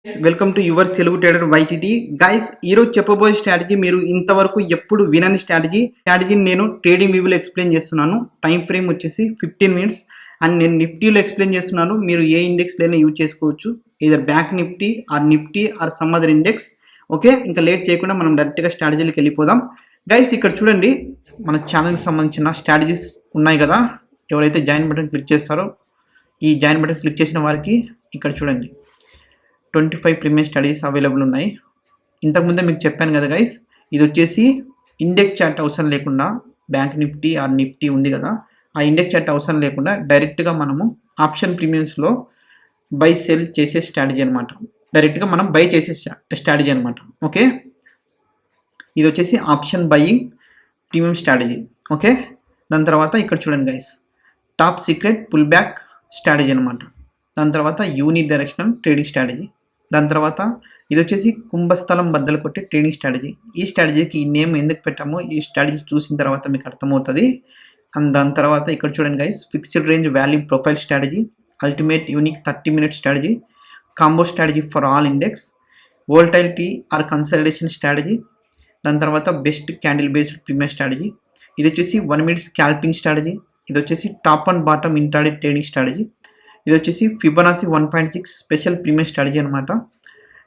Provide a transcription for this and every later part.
Welcome to yours Telugu trader YTT guys. ఈరోజు చెప్పబోయే strategy మీరు ఇంతవరకు ఎప్పుడు వినని స్ట్రాటజీని నేను ట్రేడింగ్ వ్యూలో ఎక్స్ప్లెయిన్ చేస్తున్నాను. టైం ఫ్రేమ్ వచ్చేసి 15 మినిట్స్ అండ్ నేను నిఫ్టీలో ఎక్స్ప్లెయిన్ చేస్తున్నాను. మీరు ఏ ఇండెక్స్లైనా యూజ్ చేసుకోవచ్చు, either bank Nifty or some other index. Okay, ఇంకా లేట్ చేయకుండా మనం డైరెక్ట్గా స్ట్రాటజీలకు వెళ్ళిపోదాం. గైస్ ఇక్కడ చూడండి, మన ఛానల్కి సంబంధించిన స్ట్రాటజీస్ ఉన్నాయి కదా. ఎవరైతే జాయిన్ బటన్ క్లిక్ చేస్తారో ఈ జాయిన్ బటన్ క్లిక్ చేసిన వారికి ఇక్కడ చూడండి 25 ప్రీమియం స్టడీస్ అవైలబుల్ ఉన్నాయి. ఇంతకుముందే మీకు చెప్పాను కదా గైస్, ఇది వచ్చేసి ఇండెక్స్ చార్ట్ అవసరం లేకుండా బ్యాంక్ నిఫ్టీ ఆర్ నిఫ్టీ ఉంది కదా, ఆ ఇండెక్స్ చార్ట్ అవసరం లేకుండా డైరెక్ట్గా మనము ఆప్షన్ ప్రీమియమ్స్లో బై సెల్ చేసే స్ట్రాటజీ అనమాట. డైరెక్ట్గా మనం బై చేసే స్ట్రాటజీ అనమాట. ఓకే, ఇది వచ్చేసి option buying premium strategy. Okay, దాని తర్వాత ఇక్కడ చూడండి guys, top secret pull back strategy అనమాట. దాని తర్వాత యూని డైరెక్షనల్ ట్రేడింగ్ స్ట్రాటజీ. దాని తర్వాత ఇది వచ్చేసి కుంభస్థలం బద్దలు కొట్టే ట్రేడింగ్ స్ట్రాటజీ. ఈ స్ట్రాటజీకి ఈ నేమ్ ఎందుకు పెట్టామో ఈ స్ట్రాటజీ చూసిన తర్వాత మీకు అర్థమవుతుంది. అండ్ దాని తర్వాత ఇక్కడ చూడండి guys, fixed range value profile strategy, ultimate unique 30 minute strategy, combo strategy for all index, volatility or consultation strategy. దాని తర్వాత best candle based premium strategy. ఇది వచ్చేసి 1 మినిట్ స్కాల్పింగ్ స్ట్రాటజీ. ఇది వచ్చేసి top and bottom intraday trading strategy. ఇది వచ్చేసి Fibonacci 1.6 special premium strategy అనమాట.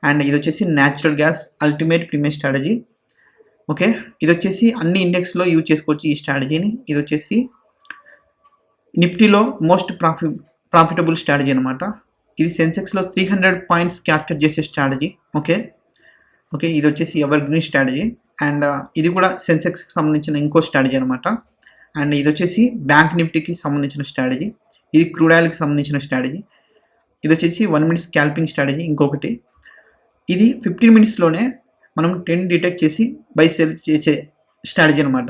And ఇది వచ్చేసి natural gas ultimate premium strategy. Okay, ఇది వచ్చేసి అన్ని ఇండెక్స్లో యూజ్ చేసుకోవచ్చు ఈ స్ట్రాటజీని. ఇది వచ్చేసి నిఫ్టీలో మోస్ట్ ప్రాఫిటబుల్ స్ట్రాటజీ అనమాట. ఇది సెన్సెక్స్లో 300 పాయింట్స్ క్యాప్చర్ చేసే స్ట్రాటజీ. ఓకే, ఇది వచ్చేసి ఎవర్ గ్రీన్ స్ట్రాటజీ. అండ్ ఇది కూడా సెన్సెక్స్కి సంబంధించిన ఇంకో స్ట్రాటజీ అనమాట. అండ్ ఇది వచ్చేసి బ్యాంక్ నిఫ్టీకి సంబంధించిన స్ట్రాటజీ. ఇది క్రూడ్ ఆయిల్కి సంబంధించిన స్ట్రాటజీ. ఇది వచ్చేసి 1 మినిట్ స్కాల్పింగ్ స్ట్రాటజీ. ఇంకొకటి ఇది 15 మినిట్స్లోనే మనం ట్రెండ్ డిటెక్ట్ చేసి బై సెల్ చేసే స్ట్రాటజీ అనమాట.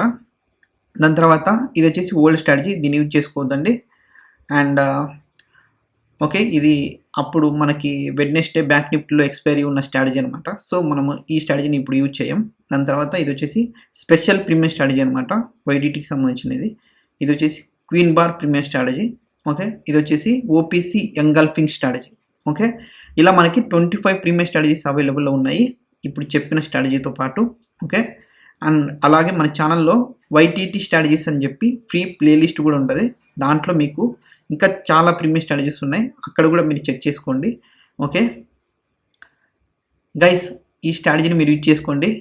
దాని తర్వాత ఇది వచ్చేసి ఓల్డ్ స్ట్రాటజీ, దీన్ని యూజ్ చేసుకోవద్దండి. అండ్ ఓకే, ఇది అప్పుడు మనకి వెడ్నెస్డే బ్యాంక్ నిఫ్టీలో ఎక్స్పైరీ ఉన్న స్ట్రాటజీ అనమాట. సో మనము ఈ స్ట్రాటజీని ఇప్పుడు యూజ్ చేయం. దాని తర్వాత ఇది వచ్చేసి స్పెషల్ ప్రీమియం స్ట్రాటజీ అనమాట, వైడిటీకి సంబంధించినది. ఇది వచ్చేసి queen bar premium strategy. Okay, ఇది వచ్చేసి ఓపీసీ ఎంగల్ఫింగ్ స్ట్రాటజీ. ఓకే, ఇలా మనకి 25 ప్రీమియం స్ట్రాటజీస్ అవైలబుల్లో ఉన్నాయి ఇప్పుడు చెప్పిన స్ట్రాటజీతో పాటు. ఓకే, అండ్ అలాగే మన ఛానల్లో వైటీటీ స్ట్రాటజీస్ అని చెప్పి ఫ్రీ ప్లేలిస్ట్ కూడా ఉంటుంది. దాంట్లో మీకు ఇంకా చాలా ప్రీమియం స్ట్రాటజీస్ ఉన్నాయి, అక్కడ కూడా మీరు చెక్ చేసుకోండి. ఓకే గైస్, ఈ స్ట్రాటజీని మీరు యూజ్ చేసుకోండి.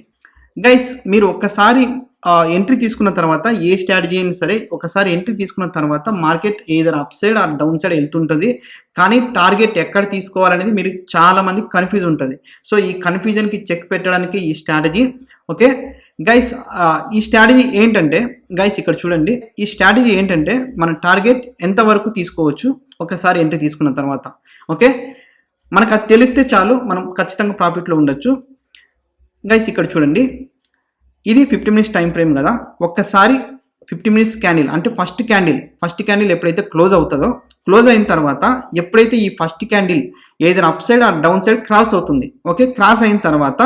గైస్, మీరు ఒక్కసారి ఎంట్రీ తీసుకున్న తర్వాత ఏ స్ట్రాటజీ అయినా సరే ఒకసారి ఎంట్రీ తీసుకున్న తర్వాత మార్కెట్ ఏదైనా up side or down side వెళ్తుంటుంది, కానీ టార్గెట్ ఎక్కడ తీసుకోవాలనేది మీరు చాలా మంది కన్ఫ్యూజ్ ఉంటుంది. సో ఈ కన్ఫ్యూజన్కి చెక్ పెట్టడానికి ఈ స్ట్రాటజీ. ఓకే గైస్, ఈ స్ట్రాటజీ ఏంటంటే గైస్ ఇక్కడ చూడండి, ఈ స్ట్రాటజీ ఏంటంటే మన టార్గెట్ ఎంతవరకు తీసుకోవచ్చు ఒకసారి ఎంట్రీ తీసుకున్న తర్వాత. ఓకే, మనకు అది తెలిస్తే చాలు, మనం ఖచ్చితంగా ప్రాఫిట్లో ఉండొచ్చు. గైస్ ఇక్కడ చూడండి, ఇది 15 మినిట్స్ టైం ఫ్రేమ్ కదా. ఒక్కసారి 50 మినిట్స్ క్యాండిల్ అంటే ఫస్ట్ క్యాండిల్ ఎప్పుడైతే క్లోజ్ అవుతుందో, క్లోజ్ అయిన తర్వాత ఎప్పుడైతే ఈ ఫస్ట్ క్యాండిల్ ఏదైనా up side or down side cross అవుతుంది. ఓకే, క్రాస్ అయిన తర్వాత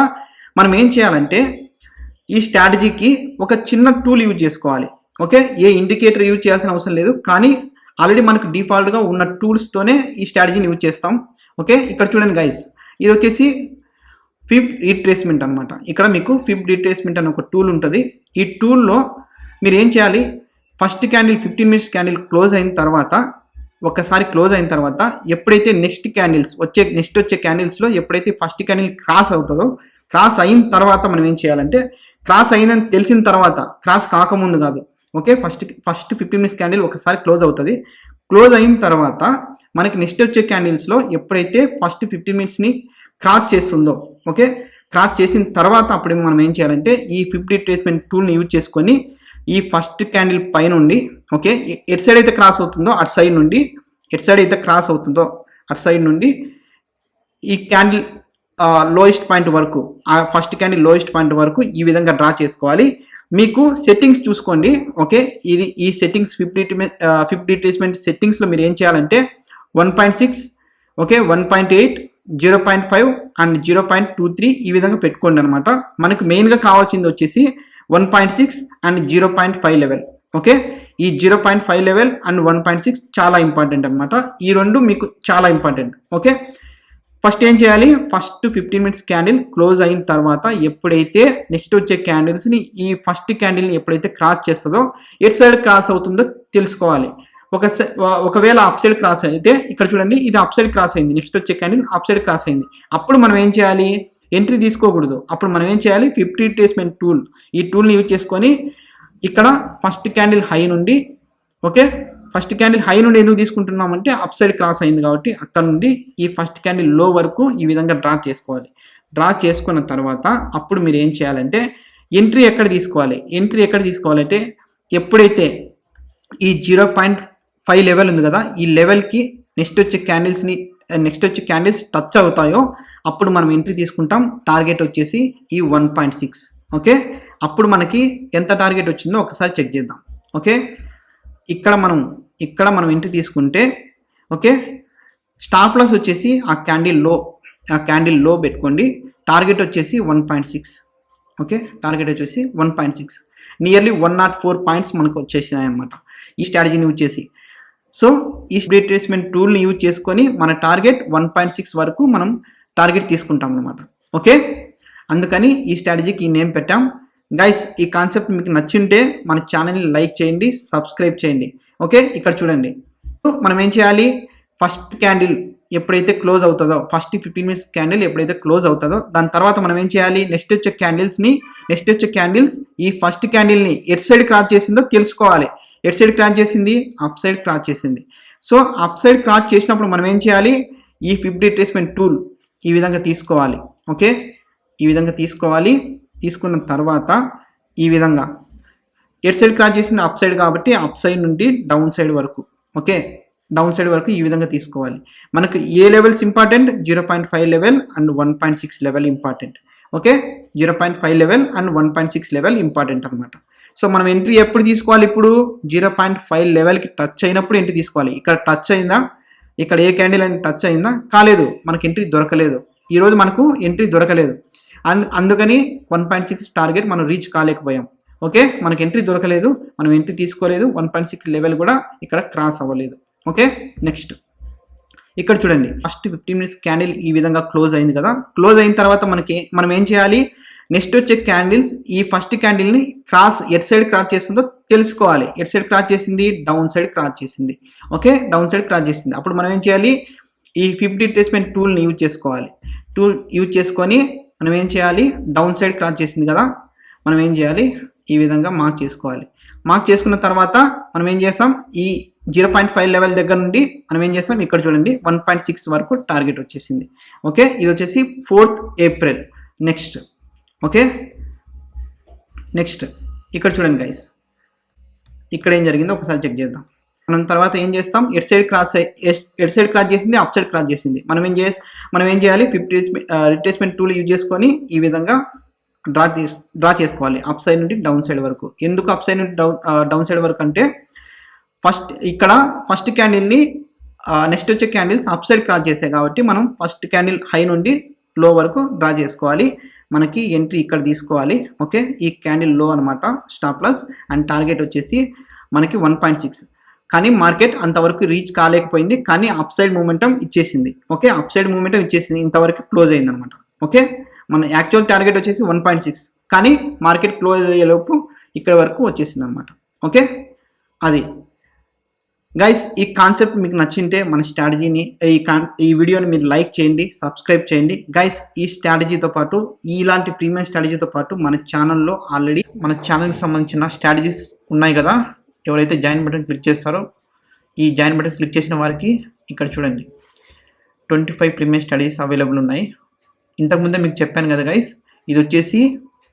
మనం ఏం చేయాలంటే ఈ స్ట్రాటజీకి ఒక చిన్న టూల్ యూజ్ చేసుకోవాలి. ఓకే, ఏ ఇండికేటర్ యూజ్ చేయాల్సిన అవసరం లేదు, కానీ ఆల్రెడీ మనకు డిఫాల్ట్గా ఉన్న టూల్స్తోనే ఈ స్ట్రాటజీని యూజ్ చేస్తాం. ఓకే, ఇక్కడ చూడండి గైస్, ఇది వచ్చేసి ఫిబ్ రీట్రేస్మెంట్ అనమాట. ఇక్కడ మీకు ఫిబ్ రీట్రేస్మెంట్ అనే ఒక టూల్ ఉంటుంది. ఈ టూల్లో మీరు ఏం చేయాలి, first candle 15 minutes candle close అయిన తర్వాత ఒక్కసారి క్లోజ్ అయిన తర్వాత ఎప్పుడైతే నెక్స్ట్ వచ్చే క్యాండిల్స్లో ఎప్పుడైతే ఫస్ట్ క్యాండిల్ క్రాస్ అవుతుందో, క్రాస్ అయిన తర్వాత మనం ఏం చేయాలంటే, క్రాస్ అయిందని తెలిసిన తర్వాత, క్రాస్ కాకముందు కాదు. ఓకే, ఫస్ట్ 15 మినిట్స్ క్యాండిల్ ఒకసారి క్లోజ్ అవుతుంది. క్లోజ్ అయిన తర్వాత మనకి నెక్స్ట్ వచ్చే క్యాండిల్స్లో ఎప్పుడైతే ఫస్ట్ 15 మినిట్స్ని క్రాస్ చేస్తుందో, ఓకే, క్రాస్ చేసిన తర్వాత అప్పుడు మనం ఏం చేయాలంటే ఈ ఫిబ్ రిట్రేస్మెంట్ టూల్ని యూజ్ చేసుకొని ఈ ఫస్ట్ క్యాండిల్ పై నుండి, ఓకే, ఎటు సైడ్ అయితే క్రాస్ అవుతుందో అటు సైడ్ నుండి, ఈ క్యాండిల్ లోయెస్ట్ పాయింట్ వరకు, ఆ ఫస్ట్ క్యాండిల్ లోయెస్ట్ పాయింట్ వరకు ఈ విధంగా డ్రా చేసుకోవాలి. మీకు సెట్టింగ్స్ చూసుకోండి. ఓకే, ఈ సెట్టింగ్స్ ఫిబ్ రిట్రేస్మెంట్ సెట్టింగ్స్లో మీరు ఏం చేయాలంటే 1.6, ఓకే, 1.8, 0.5 అండ్ 0.23 ఈ విధంగా పెట్టుకోండి అనమాట. మనకు మెయిన్గా కావాల్సింది వచ్చేసి 1.6 అండ్ 0.5 లెవెల్. ఓకే, ఈ 0.5 లెవెల్ అండ్ 1.6 చాలా ఇంపార్టెంట్ అనమాట. ఈ రెండు మీకు చాలా ఇంపార్టెంట్. ఓకే, ఫస్ట్ ఏం చేయాలి, ఫస్ట్ 15 మినిట్స్ క్యాండిల్ క్లోజ్ అయిన తర్వాత ఎప్పుడైతే నెక్స్ట్ వచ్చే క్యాండిల్స్ని ఈ ఫస్ట్ క్యాండిల్ని ఎప్పుడైతే క్రాస్ చేస్తుందో ఎట్ సైడ్ క్రాస్ అవుతుందో తెలుసుకోవాలి. ఒకవేళ అప్ సైడ్ క్రాస్ అయితే ఇక్కడ చూడండి, ఇది అప్ సైడ్ క్రాస్ అయింది, నెక్స్ట్ వచ్చే క్యాండిల్ అప్ సైడ్ క్రాస్ అయింది. అప్పుడు మనం ఏం చేయాలి, ఎంట్రీ తీసుకోకూడదు. అప్పుడు మనం ఏం చేయాలి, 50 రిట్రేస్మెంట్ టూల్, ఈ టూల్ని యూజ్ చేసుకొని ఇక్కడ ఫస్ట్ క్యాండిల్ హై నుండి, ఓకే, ఫస్ట్ క్యాండిల్ హై నుండి ఎందుకు తీసుకుంటున్నామంటే అప్ సైడ్ క్రాస్ అయింది కాబట్టి అక్కడ నుండి ఈ ఫస్ట్ క్యాండిల్ లో వరకు ఈ విధంగా డ్రా చేసుకోవాలి. డ్రా చేసుకున్న తర్వాత అప్పుడు మీరు ఏం చేయాలంటే ఎంట్రీ ఎక్కడ తీసుకోవాలి, ఎంట్రీ ఎక్కడ తీసుకోవాలంటే ఎప్పుడైతే ఈ 0.5 లెవెల్ ఉంది కదా, ఈ లెవెల్కి నెక్స్ట్ వచ్చే క్యాండిల్స్ టచ్ అవుతాయో అప్పుడు మనం ఎంట్రీ తీసుకుంటాం. టార్గెట్ వచ్చేసి ఈ 1.6. ఓకే, అప్పుడు మనకి ఎంత టార్గెట్ వచ్చిందో ఒకసారి చెక్ చేద్దాం. ఓకే, ఇక్కడ మనం ఎంట్రీ తీసుకుంటే, ఓకే, స్టాప్ లాస్ వచ్చేసి ఆ క్యాండిల్ లో పెట్టుకోండి. టార్గెట్ వచ్చేసి 1.6. ఓకే, టార్గెట్ వచ్చేసి 1.6, నియర్లీ 104 పాయింట్స్ మనకు వచ్చేసినాయి అన్నమాట ఈ స్ట్రాటజీని యూజ్ చేసి. సో ఈ రిట్రేస్మెంట్ టూల్ని యూజ్ చేసుకొని మన టార్గెట్ 1.6 వరకు మనం టార్గెట్ తీసుకుంటాం అన్నమాట. ఓకే, అందుకని ఈ స్ట్రాటజీకి ఈ నేమ్ పెట్టాం. గైస్, ఈ కాన్సెప్ట్ మీకు నచ్చింటే మన ఛానల్ని లైక్ చేయండి, సబ్స్క్రైబ్ చేయండి. ఓకే, ఇక్కడ చూడండి, మనం ఏం చేయాలి, ఫస్ట్ క్యాండిల్ ఎప్పుడైతే క్లోజ్ అవుతుందో, ఫస్ట్ 15 మినిట్స్ క్యాండిల్ ఎప్పుడైతే క్లోజ్ అవుతుందో దాని తర్వాత మనం ఏం చేయాలి, నెక్స్ట్ వచ్చే క్యాండిల్స్ ఈ ఫస్ట్ క్యాండిల్ని ఎట్ సైడ్ క్రాస్ చేసిందో తెలుసుకోవాలి. ఎట్ సైడ్ క్రాస్ చేసింది, అప్ సైడ్ క్రాస్ చేసింది. సో అప్ సైడ్ క్రాస్ చేసినప్పుడు మనం ఏం చేయాలి, ఈ 50 రిట్రేస్మెంట్ టూల్ ఈ విధంగా తీసుకోవాలి. ఓకే, ఈ విధంగా తీసుకోవాలి. తీసుకున్న తర్వాత ఈ విధంగా ఎట్ సైడ్ క్రాస్ చేసింది అప్ సైడ్ కాబట్టి అప్ సైడ్ నుండి డౌన్ సైడ్ వరకు, ఓకే, డౌన్ సైడ్ వరకు ఈ విధంగా తీసుకోవాలి. మనకు ఏ levels important, 0.5 level and 1.6 level important. Okay, 0.5 level and 1.6 level important అనమాట. సో మనం ఎంట్రీ ఎప్పుడు తీసుకోవాలి, ఇప్పుడు 0.5 లెవెల్కి టచ్ అయినప్పుడు ఎంట్రీ తీసుకోవాలి. ఇక్కడ టచ్ అయిందా, ఇక్కడ ఏ క్యాండిల్ అని టచ్ అయిందా, కాలేదు, మనకి ఎంట్రీ దొరకలేదు. ఈరోజు మనకు ఎంట్రీ దొరకలేదు, అందుకని 1.6 టార్గెట్ మనం రీచ్ కాలేకపోయాం. ఓకే, మనకి ఎంట్రీ దొరకలేదు, మనం ఎంట్రీ తీసుకోలేదు, 1.6 లెవెల్ కూడా ఇక్కడ క్రాస్ అవ్వలేదు. ఓకే, నెక్స్ట్ ఇక్కడ చూడండి, ఫస్ట్ 15 మినిట్స్ క్యాండిల్ ఈ విధంగా క్లోజ్ అయింది కదా. క్లోజ్ అయిన తర్వాత మనం ఏం చేయాలి, నెక్స్ట్ వచ్చే క్యాండిల్స్ ఈ ఫస్ట్ క్యాండిల్ని ఎట్ సైడ్ క్రాస్ చేస్తుందో తెలుసుకోవాలి. ఎట్ సైడ్ క్రాస్ చేసింది, డౌన్ సైడ్ క్రాస్ చేసింది. ఓకే, డౌన్ సైడ్ క్రాస్ చేసింది. అప్పుడు మనం ఏం చేయాలి, ఈ 50 రిట్రేస్మెంట్ టూల్ని యూజ్ చేసుకోవాలి. టూల్ యూజ్ చేసుకొని మనం ఏం చేయాలి, డౌన్ సైడ్ క్రాస్ చేసింది కదా, మనం ఏం చేయాలి, ఈ విధంగా మార్క్ చేసుకోవాలి. మార్క్ చేసుకున్న తర్వాత మనం ఏం చేస్తాం, ఈ 0.5 లెవెల్ దగ్గర నుండి మనం ఏం చేస్తాం, ఇక్కడ చూడండి 1.6 వరకు టార్గెట్ వచ్చేసింది. ఓకే, ఇది వచ్చేసి 4th April. Next, okay, next ఇక్కడ చూడండి గైస్, ఇక్కడ ఏం జరిగిందో ఒకసారి చెక్ చేద్దాం. మనం తర్వాత ఏం చేస్తాం, ఎట్ సైడ్ క్రాస్ చేసింది, అప్ సైడ్ క్రాస్ చేసింది. మనం ఏం చేయాలి, 50 రిట్రేస్మెంట్ టూల్ యూజ్ చేసుకొని ఈ విధంగా డ్రా చేసుకోవాలి అప్ సైడ్ నుండి డౌన్ సైడ్ వరకు. ఎందుకు అప్ సైడ్ నుండి డౌన్ సైడ్ వరకు అంటే, ఫస్ట్ క్యాండిల్ని నెక్స్ట్ వచ్చే క్యాండిల్స్ అప్ సైడ్ క్రాస్ చేసాయి కాబట్టి మనం ఫస్ట్ క్యాండిల్ హై నుండి లో వరకు డ్రా చేసుకోవాలి. మనకి ఎంట్రీ ఇక్కడ తీసుకోవాలి. ఓకే, ఈ క్యాండిల్ లో అనమాట స్టాప్ లాస్, అండ్ టార్గెట్ వచ్చేసి మనకి 1.6. కానీ మార్కెట్ అంతవరకు రీచ్ కాలేకపోయింది, కానీ అప్ సైడ్ మూమెంటం ఇచ్చేసింది. ఓకే, అప్ సైడ్ మూమెంటం ఇచ్చేసింది, ఇంతవరకు క్లోజ్ అయింది అనమాట. ఓకే, మన యాక్చువల్ టార్గెట్ వచ్చేసి 1.6, కానీ మార్కెట్ క్లోజ్ అయ్యేలోపు ఇక్కడ వరకు వచ్చేసింది అనమాట. ఓకే, అది గైస్, ఈ కాన్సెప్ట్ మీకు నచ్చింటే మన స్ట్రాటజీని ఈ వీడియోని మీరు లైక్ చేయండి, సబ్స్క్రైబ్ చేయండి. గైస్, ఈ స్ట్రాటజీతో పాటు ఇలాంటి ప్రీమియం స్ట్రాటజీతో పాటు మన ఛానల్లో ఆల్రెడీ మన ఛానల్కి సంబంధించిన స్ట్రాటజీస్ ఉన్నాయి కదా. ఎవరైతే జాయిన్ బటన్ క్లిక్ చేస్తారో, ఈ జాయిన్ బటన్ క్లిక్ చేసిన వారికి ఇక్కడ చూడండి 25 ప్రీమియం స్ట్రాటజీస్ అవైలబుల్ ఉన్నాయి. ఇంతకుముందే మీకు చెప్పాను కదా గైస్, ఇది వచ్చేసి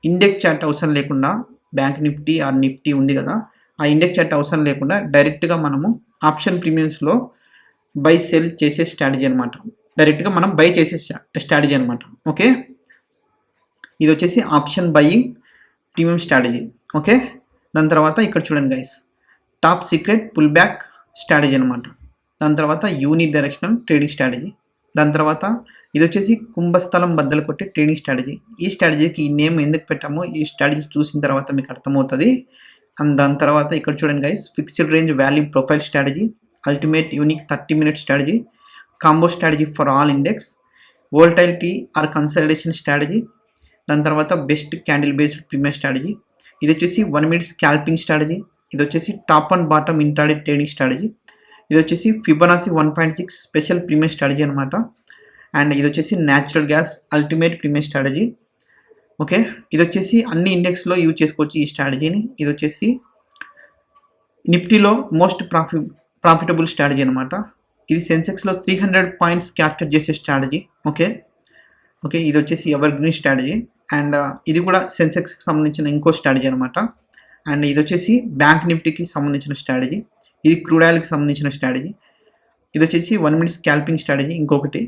ఇండెక్స్ చార్ట్ అవసరం లేకుండా, బ్యాంక్ నిఫ్టీ ఆర్ నిఫ్టీ ఉంది కదా, ఆ ఇండెక్స్ చార్ట్ అవసరం లేకుండా డైరెక్ట్గా మనము ఆప్షన్ ప్రీమియమ్స్లో బై సెల్ చేసే స్ట్రాటజీ అనమాట. డైరెక్ట్గా మనం బై చేసే స్ట్రాటజీ అనమాట. ఓకే, ఇది వచ్చేసి option buying premium strategy. Okay, దాని తర్వాత ఇక్కడ చూడండి guys, top secret pull back strategy అనమాట. దాని తర్వాత యూని డైరెక్షనల్ ట్రేడింగ్ స్ట్రాటజీ. దాని తర్వాత ఇది వచ్చేసి కుంభస్థలం బద్దలు కొట్టే ట్రేడింగ్ స్ట్రాటజీ. ఈ స్ట్రాటజీకి ఈ నేమ్ ఎందుకు పెట్టామో ఈ స్ట్రాటజీ చూసిన తర్వాత మీకు అర్థమవుతుంది. అండ్ దాని తర్వాత ఇక్కడ చూడండి guys, fixed range value profile strategy, ultimate unique 30 minute strategy, combo strategy for all index, volatility or consultation strategy, దాని తర్వాత best candle based premium strategy, ఇది వచ్చేసి 1 మినిట్ స్కాల్పింగ్ స్ట్రాటజీ, ఇది వచ్చేసి top and bottom intraday trading strategy, ఇది వచ్చేసి Fibonacci 1.6 special premium strategy అనమాట. And ఇది వచ్చేసి natural gas ultimate premium strategy. Okay, ఇది వచ్చేసి అన్ని ఇండెక్స్లో యూజ్ చేసుకోవచ్చు ఈ స్ట్రాటజీని. ఇది వచ్చేసి నిఫ్టీలో మోస్ట్ ప్రాఫిటబుల్ స్ట్రాటజీ అనమాట. ఇది సెన్సెక్స్లో 300 పాయింట్స్ క్యాప్చర్ చేసే స్ట్రాటజీ. ఓకే, ఇది వచ్చేసి ఎవర్ గ్రీన్ స్ట్రాటజీ. అండ్ ఇది కూడా సెన్సెక్స్కి సంబంధించిన ఇంకో స్ట్రాటజీ అనమాట. అండ్ ఇది వచ్చేసి బ్యాంక్ నిఫ్టీకి సంబంధించిన స్ట్రాటజీ, ఇది క్రూడ్ ఆయిల్కి సంబంధించిన స్ట్రాటజీ, ఇది వచ్చేసి 1 మినిట్ స్కాల్పింగ్ స్ట్రాటజీ ఇంకొకటి.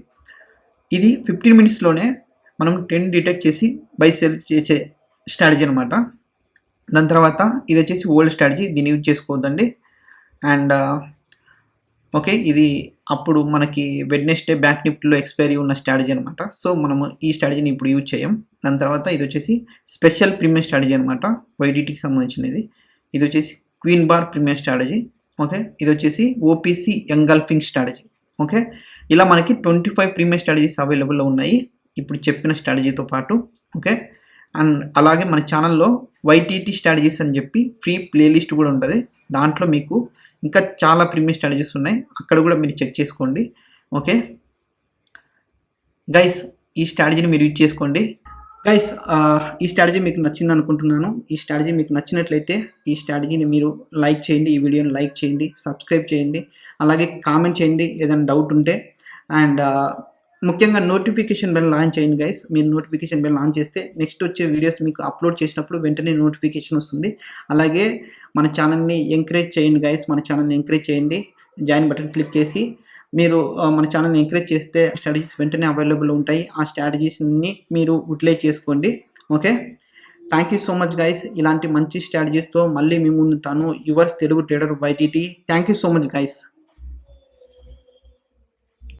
ఇది 15 మినిట్స్లోనే మనం ట్రెండ్ డిటెక్ట్ చేసి బై సెల్ చేసే స్ట్రాటజీ అనమాట. దాని తర్వాత ఇది వచ్చేసి ఓల్డ్ స్ట్రాటజీ, దీన్ని యూజ్ చేసుకోవద్దండి. అండ్ ఓకే, ఇది అప్పుడు మనకి వెడ్నెస్డే బ్యాంక్ నిఫ్టీలో ఎక్స్పైరీ ఉన్న స్ట్రాటజీ అనమాట. సో మనము ఈ స్ట్రాటజీని ఇప్పుడు యూజ్ చేయం. దాని తర్వాత ఇది వచ్చేసి స్పెషల్ ప్రీమియం స్ట్రాటజీ అనమాట, వైడిటీకి సంబంధించినది. ఇది వచ్చేసి queen bar premium strategy. Okay, ఇది వచ్చేసి ఓపీసీ ఎంగల్ఫింగ్ స్ట్రాటజీ. ఓకే, ఇలా మనకి 25 ప్రీమియం స్ట్రాటజీస్ అవైలబుల్లో ఉన్నాయి ఇప్పుడు చెప్పిన స్ట్రాటజీతో పాటు. ఓకే, అండ్ అలాగే మన ఛానల్లో వైటీటీ స్ట్రాటజీస్ అని చెప్పి ఫ్రీ ప్లేలిస్ట్ కూడా ఉంటుంది. దాంట్లో మీకు ఇంకా చాలా ప్రీమియం స్ట్రాటజీస్ ఉన్నాయి, అక్కడ కూడా మీరు చెక్ చేసుకోండి. ఓకే గైస్, ఈ స్ట్రాటజీని మీరు యూజ్ చేసుకోండి. గైస్, ఈ స్ట్రాటజీ మీకు నచ్చింది అనుకుంటున్నాను. ఈ స్ట్రాటజీ మీకు నచ్చినట్లయితే ఈ స్ట్రాటజీని మీరు లైక్ చేయండి, ఈ వీడియోని లైక్ చేయండి, సబ్స్క్రైబ్ చేయండి, అలాగే కామెంట్ చేయండి ఏదైనా డౌట్ ఉంటే. అండ్ ముఖ్యంగా నోటిఫికేషన్ బెల్ లాంచ్ చేయండి గైస్. మీరు నోటిఫికేషన్ బెల్ లాంచ్ చేస్తే నెక్స్ట్ వచ్చే వీడియోస్ మీకు అప్లోడ్ చేసినప్పుడు వెంటనే నోటిఫికేషన్ వస్తుంది. అలాగే మన ఛానల్ని ఎంకరేజ్ చేయండి గైస్, మన ఛానల్ని ఎంకరేజ్ చేయండి. జాయిన్ బటన్ క్లిక్ చేసి మీరు మన ఛానల్ని ఎంకరేజ్ చేస్తే స్ట్రాటజీస్ వెంటనే అవైలబుల్ ఉంటాయి. ఆ స్ట్రాటజీస్ని మీరు యూటిలైజ్ చేసుకోండి. Okay, thank you so much guys. ఇలాంటి మంచి స్ట్రాటజీస్తో మళ్ళీ మీ ముందుంటాను. Yours Telugu trader YTT. Thank you so much guys.